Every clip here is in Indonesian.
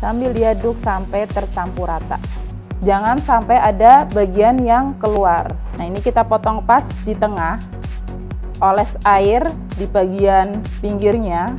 sambil diaduk sampai tercampur rata. Jangan sampai ada bagian yang keluar. Nah, ini kita potong pas di tengah, oles air di bagian pinggirnya.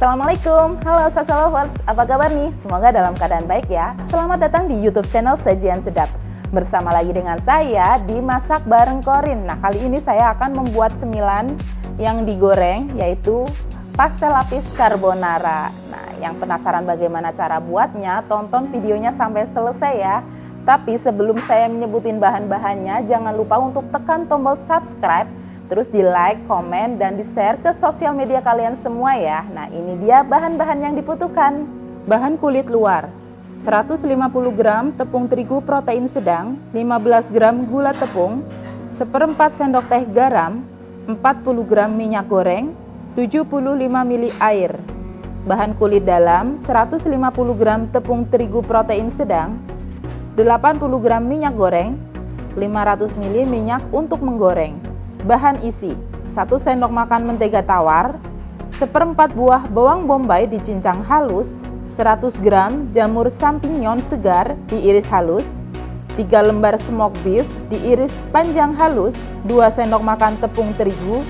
Assalamualaikum, halo Salsa Lovers, apa kabar nih? Semoga dalam keadaan baik ya. Selamat datang di YouTube channel Sajian Sedap. Bersama lagi dengan saya di Masak Bareng Korin. Nah, kali ini saya akan membuat cemilan yang digoreng, yaitu pastel lapis carbonara. Nah, yang penasaran bagaimana cara buatnya, tonton videonya sampai selesai ya. Tapi sebelum saya menyebutin bahan-bahannya, jangan lupa untuk tekan tombol subscribe, terus di like, komen, dan di share ke sosial media kalian semua ya. Nah, ini dia bahan-bahan yang dibutuhkan. Bahan kulit luar, 150 gram tepung terigu protein sedang, 15 gram gula tepung, 1/4 sendok teh garam, 40 gram minyak goreng, 75 ml air. Bahan kulit dalam, 150 gram tepung terigu protein sedang, 80 gram minyak goreng, 500 ml minyak untuk menggoreng. Bahan isi, 1 sendok makan mentega tawar, 1/4 buah bawang bombay dicincang halus, 100 gram jamur champignon segar diiris halus, 3 lembar smoked beef diiris panjang halus, 2 sendok makan tepung terigu,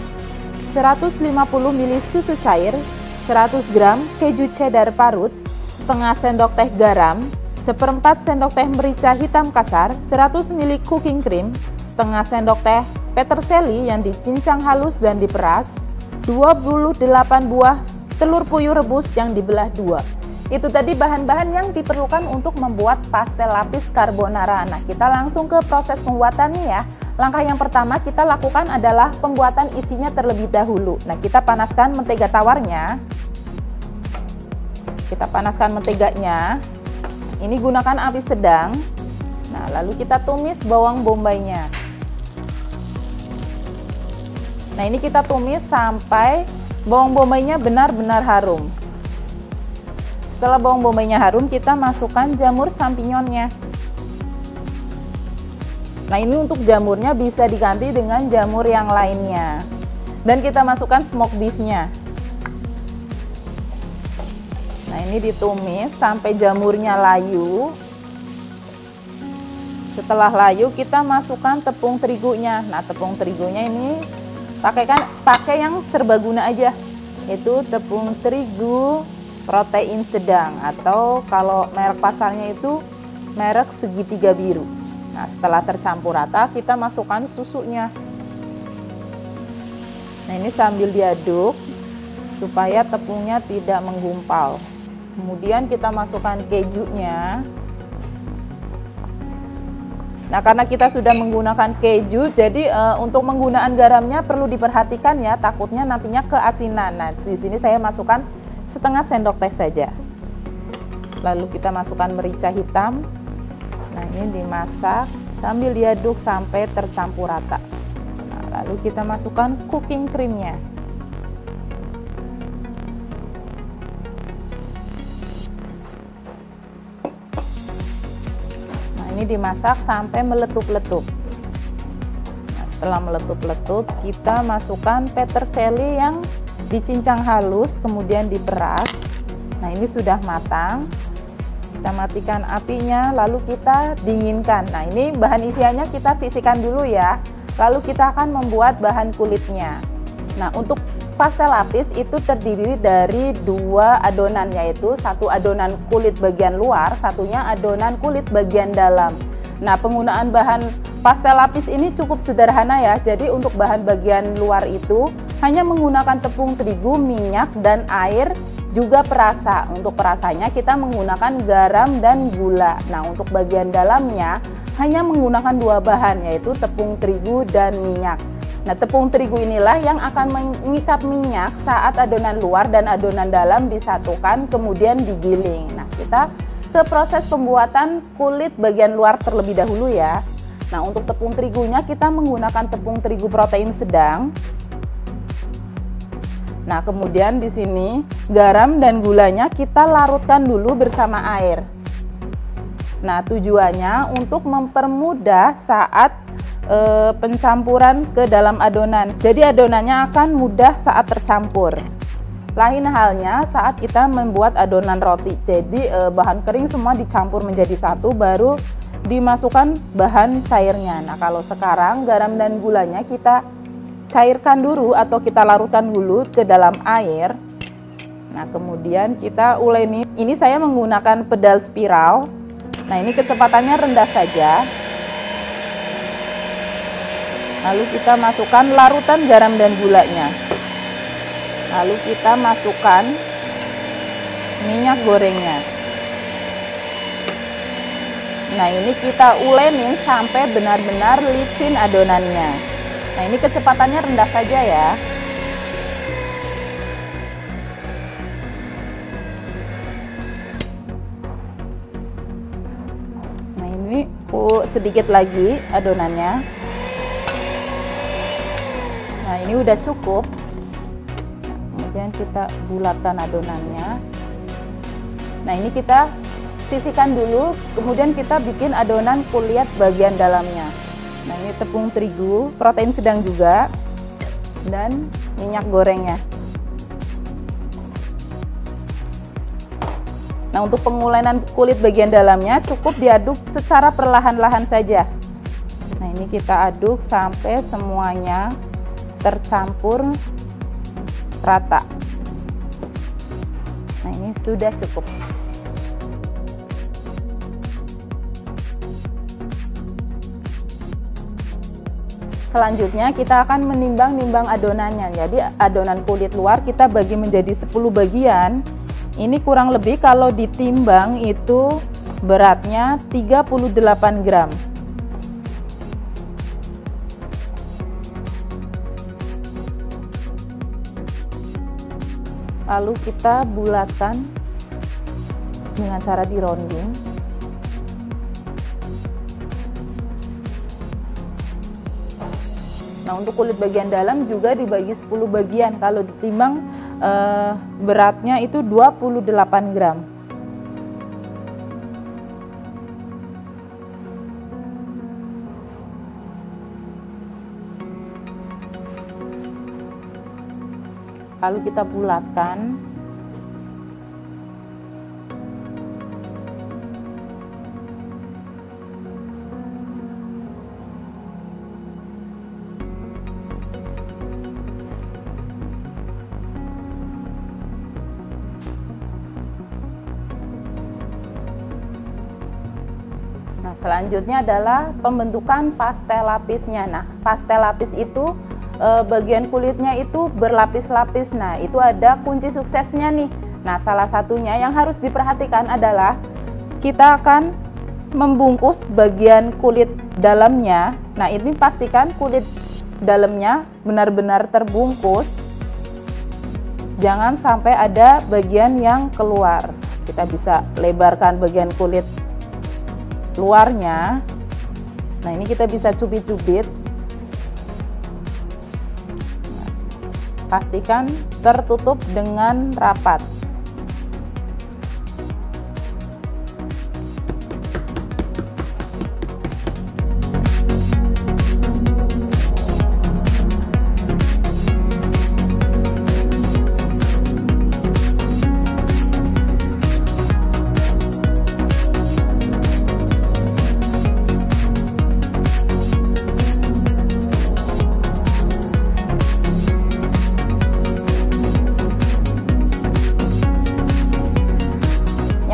150 ml susu cair, 100 gram keju cheddar parut, setengah sendok teh garam, 1/4 sendok teh merica hitam kasar, 100 ml cooking cream, setengah sendok teh peterseli yang dicincang halus dan diperas, 28 buah telur puyuh rebus yang dibelah 2. Itu tadi bahan-bahan yang diperlukan untuk membuat pastel lapis carbonara. Nah, kita langsung ke proses pembuatannya ya. Langkah yang pertama kita lakukan adalah pembuatan isinya terlebih dahulu. Nah, kita panaskan mentega tawarnya. Kita panaskan menteganya. Ini gunakan api sedang. Nah, lalu kita tumis bawang bombaynya. Nah, ini kita tumis sampai bawang bombaynya benar-benar harum. Setelah bawang bombaynya harum, kita masukkan jamur champignonnya. Nah, ini untuk jamurnya bisa diganti dengan jamur yang lainnya. Dan kita masukkan smoked beefnya. Nah, ini ditumis sampai jamurnya layu. Setelah layu, kita masukkan tepung terigunya. Nah, tepung terigunya ini pakai yang serbaguna aja, itu tepung terigu protein sedang, atau kalau merek pasarnya itu merek segitiga biru. Nah, setelah tercampur rata kita masukkan susunya. Nah, ini sambil diaduk supaya tepungnya tidak menggumpal. Kemudian kita masukkan kejunya. Nah, karena kita sudah menggunakan keju, jadi untuk penggunaan garamnya perlu diperhatikan ya, takutnya nantinya keasinan. Nah, di sini saya masukkan setengah sendok teh saja. Lalu kita masukkan merica hitam. Nah, ini dimasak sambil diaduk sampai tercampur rata. Nah, lalu kita masukkan cooking creamnya. Ini dimasak sampai meletup-letup. Nah, setelah meletup-letup, kita masukkan peterseli yang dicincang halus kemudian diperas. Nah, ini sudah matang. Kita matikan apinya, lalu kita dinginkan. Nah, ini bahan isiannya kita sisihkan dulu ya. Lalu kita akan membuat bahan kulitnya. Nah, untuk pastel lapis itu terdiri dari 2 adonan, yaitu 1 adonan kulit bagian luar, satunya adonan kulit bagian dalam. Nah, penggunaan bahan pastel lapis ini cukup sederhana ya. Jadi untuk bahan bagian luar itu hanya menggunakan tepung terigu, minyak, dan air, juga perasa. Untuk perasanya kita menggunakan garam dan gula. Nah, untuk bagian dalamnya hanya menggunakan 2 bahan, yaitu tepung terigu dan minyak. Nah, tepung terigu inilah yang akan mengikat minyak saat adonan luar dan adonan dalam disatukan kemudian digiling. Nah, kita ke proses pembuatan kulit bagian luar terlebih dahulu ya. Nah, untuk tepung terigunya kita menggunakan tepung terigu protein sedang. Nah, kemudian di sini garam dan gulanya kita larutkan dulu bersama air. Nah, tujuannya untuk mempermudah saat pencampuran ke dalam adonan. Jadi adonannya akan mudah saat tercampur. Lain halnya saat kita membuat adonan roti. Jadi bahan kering semua dicampur menjadi satu, baru dimasukkan bahan cairnya. Nah, kalau sekarang garam dan gulanya kita cairkan dulu atau kita larutkan dulu ke dalam air. Nah, kemudian kita uleni. Ini saya menggunakan pedal spiral. Nah, ini kecepatannya rendah saja. Lalu kita masukkan larutan garam dan gulanya. Lalu kita masukkan minyak gorengnya. Nah, ini kita ulenin sampai benar-benar licin adonannya. Nah, ini kecepatannya rendah saja ya. Nah, ini sedikit lagi adonannya. Nah, ini udah cukup. Kemudian kita bulatkan adonannya. Nah, ini kita sisihkan dulu, kemudian kita bikin adonan kulit bagian dalamnya. Nah, ini tepung terigu, protein sedang juga, dan minyak gorengnya. Nah, untuk pengulenan kulit bagian dalamnya cukup diaduk secara perlahan-lahan saja. Nah, ini kita aduk sampai semuanya tercampur rata. Nah, ini sudah cukup. Selanjutnya kita akan menimbang-nimbang adonannya. Jadi adonan kulit luar kita bagi menjadi 10 bagian. Ini kurang lebih kalau ditimbang itu beratnya 38 gram. Lalu kita bulatkan dengan cara dironding. Nah, untuk kulit bagian dalam juga dibagi 10 bagian. Kalau ditimbang beratnya itu 28 gram. Lalu kita bulatkan. Nah, selanjutnya adalah pembentukan pastel lapisnya. Nah, pastel lapis itu bagian kulitnya itu berlapis-lapis. Nah, itu ada kunci suksesnya nih. Nah, salah satunya yang harus diperhatikan adalah kita akan membungkus bagian kulit dalamnya. Nah, ini pastikan kulit dalamnya benar-benar terbungkus. Jangan sampai ada bagian yang keluar. Kita bisa lebarkan bagian kulit luarnya. Nah, ini kita bisa cubit-cubit. Pastikan tertutup dengan rapat.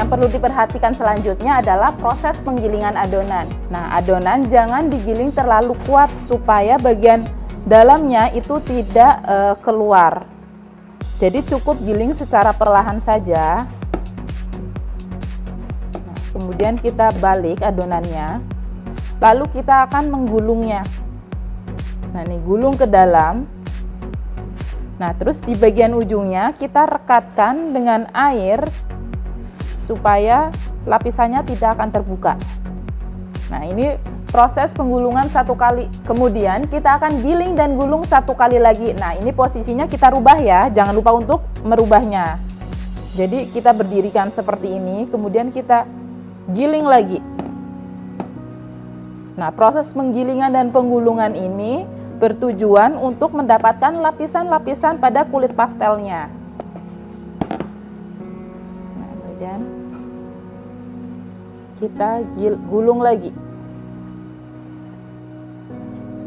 Perlu diperhatikan selanjutnya adalah proses penggilingan adonan. Nah, adonan jangan digiling terlalu kuat supaya bagian dalamnya itu tidak keluar. Jadi cukup giling secara perlahan saja. Nah, kemudian kita balik adonannya. Lalu kita akan menggulungnya. Nah, ini gulung ke dalam. Nah, terus di bagian ujungnya kita rekatkan dengan air supaya lapisannya tidak akan terbuka. Nah, ini proses penggulungan 1 kali. Kemudian kita akan giling dan gulung 1 kali lagi. Nah, ini posisinya kita rubah ya, jangan lupa untuk merubahnya. Jadi kita berdirikan seperti ini, kemudian kita giling lagi. Nah, proses penggilingan dan penggulungan ini bertujuan untuk mendapatkan lapisan-lapisan pada kulit pastelnya. Nah, kemudian kita gulung lagi.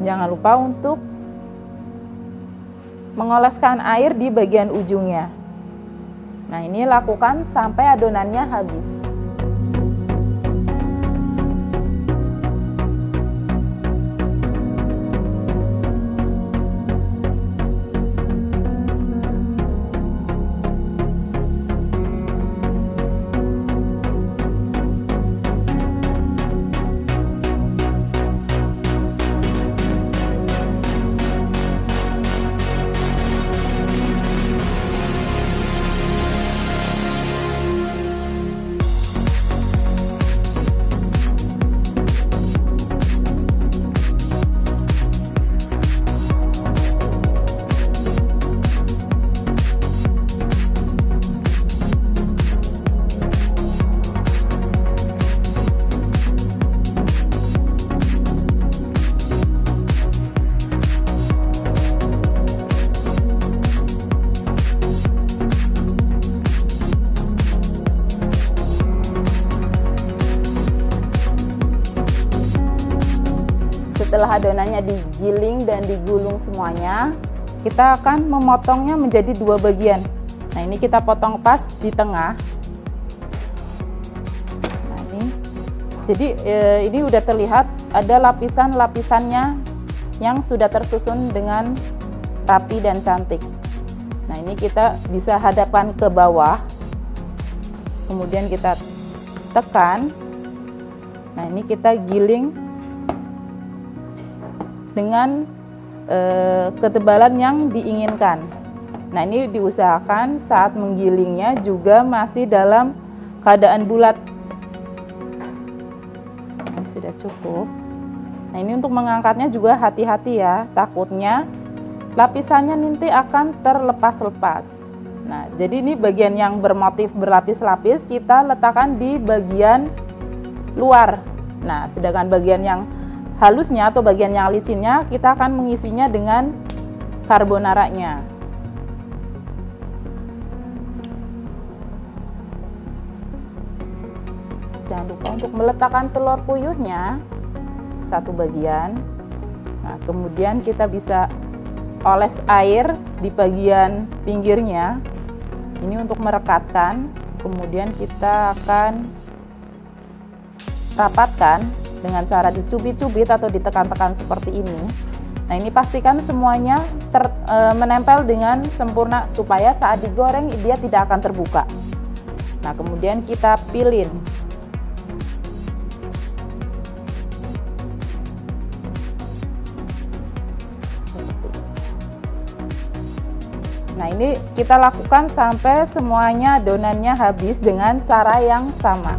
Jangan lupa untuk mengoleskan air di bagian ujungnya. Nah, ini lakukan sampai adonannya habis. Setelah adonannya digiling dan digulung semuanya, kita akan memotongnya menjadi 2 bagian. Nah, ini kita potong pas di tengah. Nah, ini. Jadi ini udah terlihat ada lapisan-lapisannya yang sudah tersusun dengan rapi dan cantik. Nah, ini kita bisa hadapkan ke bawah. Kemudian kita tekan. Nah, ini kita giling dengan ketebalan yang diinginkan. Nah, ini diusahakan saat menggilingnya juga masih dalam keadaan bulat. Ini sudah cukup. Nah, ini untuk mengangkatnya juga hati-hati ya, takutnya lapisannya nanti akan terlepas-lepas. Nah, jadi ini bagian yang bermotif berlapis-lapis kita letakkan di bagian luar. Nah, sedangkan bagian yang halusnya atau bagian yang licinnya kita akan mengisinya dengan carbonaranya. Jangan lupa untuk meletakkan telur puyuhnya 1 bagian. Nah, kemudian kita bisa oles air di bagian pinggirnya. Ini untuk merekatkan. Kemudian kita akan rapatkan dengan cara dicubit-cubit atau ditekan-tekan seperti ini. Nah, ini pastikan semuanya menempel dengan sempurna supaya saat digoreng dia tidak akan terbuka. Nah, kemudian kita pilin. Nah, ini kita lakukan sampai semuanya adonannya habis dengan cara yang sama.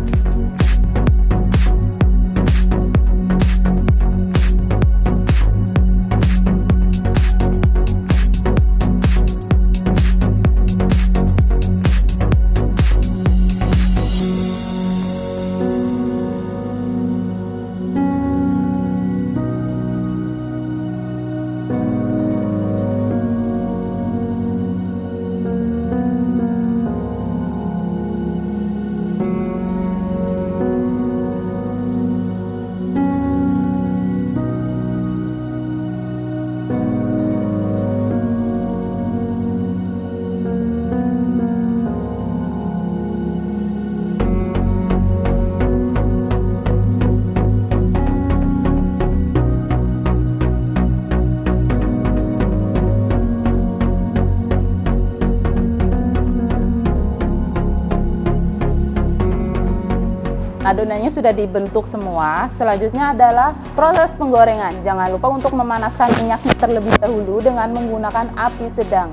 Adonannya sudah dibentuk semua. Selanjutnya adalah proses penggorengan. Jangan lupa untuk memanaskan minyaknya terlebih dahulu dengan menggunakan api sedang.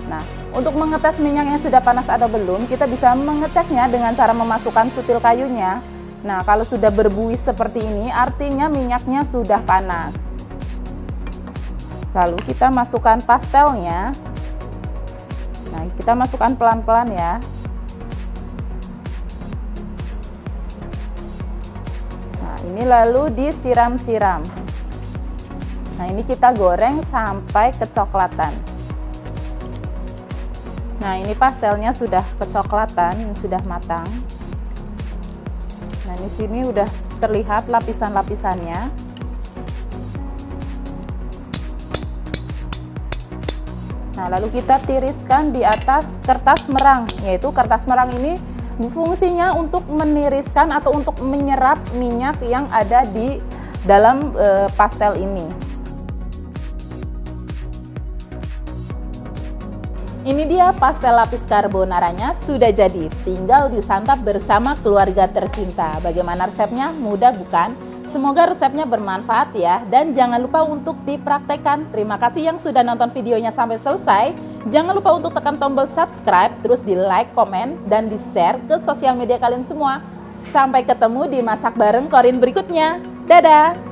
Nah, untuk mengetes minyaknya sudah panas atau belum, kita bisa mengeceknya dengan cara memasukkan sutil kayunya Nah, kalau sudah berbuih seperti ini, artinya minyaknya sudah panas. Lalu kita masukkan pastelnya. Nah, kita masukkan pelan-pelan ya. Nah, ini lalu disiram-siram. Nah, ini kita goreng sampai kecoklatan. Nah, ini pastelnya sudah kecoklatan, sudah matang. Nah, di sini udah terlihat lapisan-lapisannya. Nah, lalu kita tiriskan di atas kertas merang, yaitu kertas merang ini fungsinya untuk meniriskan atau untuk menyerap minyak yang ada di dalam pastel ini. Ini dia pastel lapis carbonaranya sudah jadi, tinggal disantap bersama keluarga tercinta. Bagaimana resepnya? Mudah bukan? Semoga resepnya bermanfaat ya, dan jangan lupa untuk dipraktekkan. Terima kasih yang sudah nonton videonya sampai selesai. Jangan lupa untuk tekan tombol subscribe, terus di like, komen, dan di share ke sosial media kalian semua. Sampai ketemu di Masak Bareng Corin berikutnya. Dadah!